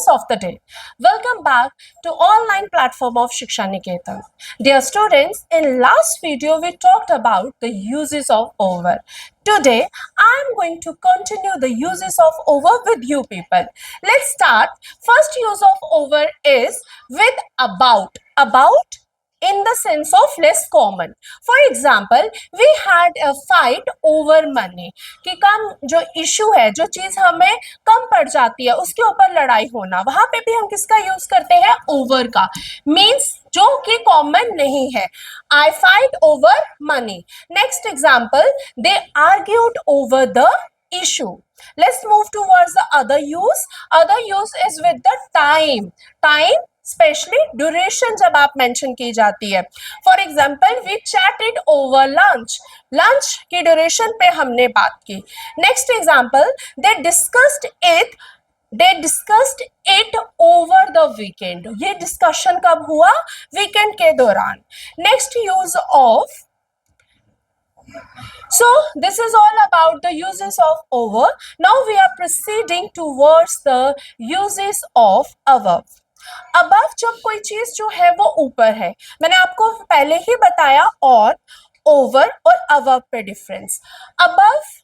of the day. Welcome back to online platform of Shiksha Niketan. Dear students, in last video we talked about the uses of over. Today I am going to continue the uses of over with you people. Let's start. First use of over is with about. About in the sense of less common. For example, we had a fight over money कि कम जो issue है, जो चीज हमें कम पड़ जाती है उसके ऊपर लड़ाई होना, वहां पे भी हम किसका यूज करते हैं? ओवर का. मीन्स जो कि कॉमन नहीं है. आई fight over money. Next example, they argued over the issue. Let's move towards the other use. Other use is with the time. Time, specially duration जब आप मेंशन की जाती है. For example, we chatted over lunch. Lunch की duration पे हमने बात की. Next example, they discussed it over the weekend. ये डिस्कशन कब हुआ? वीकेंड के दौरान. Next use of. So this is all about the uses of over. Now we are proceeding towards the uses of above. above जब कोई चीज जो है वो ऊपर है, मैंने आपको पहले ही बताया. और over और above पे difference. above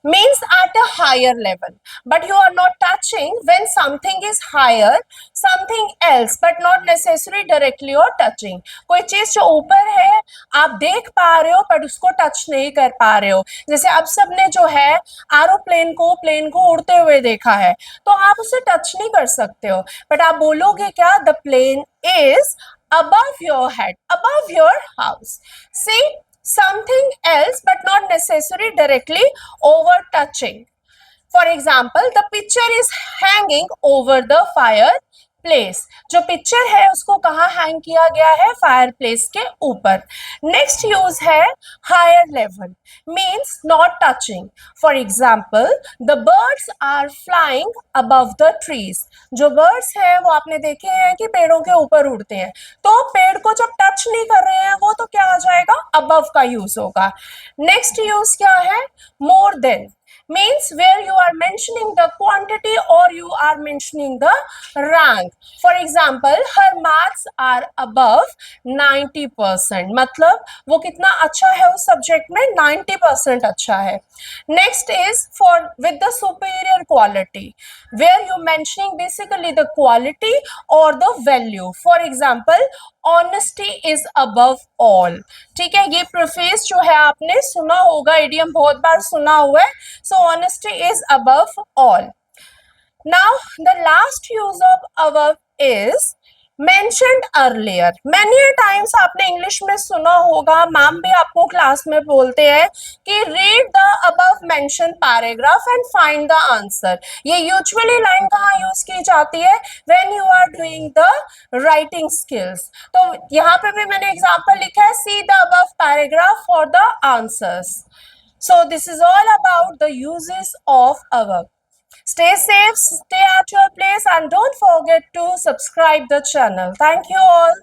means at a higher level, but you are not touching when something is higher something else, but not necessarily directly or touching. कोई चीज जो ऊपर है आप देख पा रहे हो पर उसको टच नहीं कर पा रहे हो. जैसे आप सबने जो है एरोप्लेन को उड़ते हुए देखा है, तो आप उसे टच नहीं कर सकते हो, बट आप बोलोगे क्या? The plane is above your head, above your house. See, something else but not necessarily directly over touching. For example, the picture is hanging over the fireplace. जो पिक्चर है उसको कहाँ हैंग किया गया है? फायरप्लेस के ऊपर. नेक्स्ट यूज है higher level, means not touching. For example, the birds are flying above the trees. जो बर्ड्स है वो आपने देखे हैं कि पेड़ों के ऊपर उड़ते हैं, तो पेड़ को जब टच नहीं कर रहे हैं वो तो क्या आ जाएगा? अबव का यूज होगा. नेक्स्ट यूज क्या है? More than means where you are mentioning the quantity or you are mentioning the rank. For example, her marks are above 90%. मतलब वो कितना अच्छा है उस सब्जेक्ट में? 90% अच्छा है. Next is for with the superior quality, where you mentioning basically the quality or the value. For example, honesty is above all. ठीक है, ये प्रीफेस जो है आपने सुना होगा, इडियम बहुत बार सुना हुआ है. So honesty is above all. Now the last use of above is mentioned earlier. Many times आपने इंग्लिश में सुना होगा, मैम भी आपको क्लास में बोलते हैं कि read the above mentioned paragraph and find the answer. ये यूजुअली लाइन कहाँ यूज की जाती है? when you are doing the writing skills. तो यहाँ पे भी मैंने एग्जाम्पल लिखा है, see the above paragraph for the answers. So this is all about the uses of above. Stay safe, stay at your place, and don't forget to subscribe the channel. Thank you all.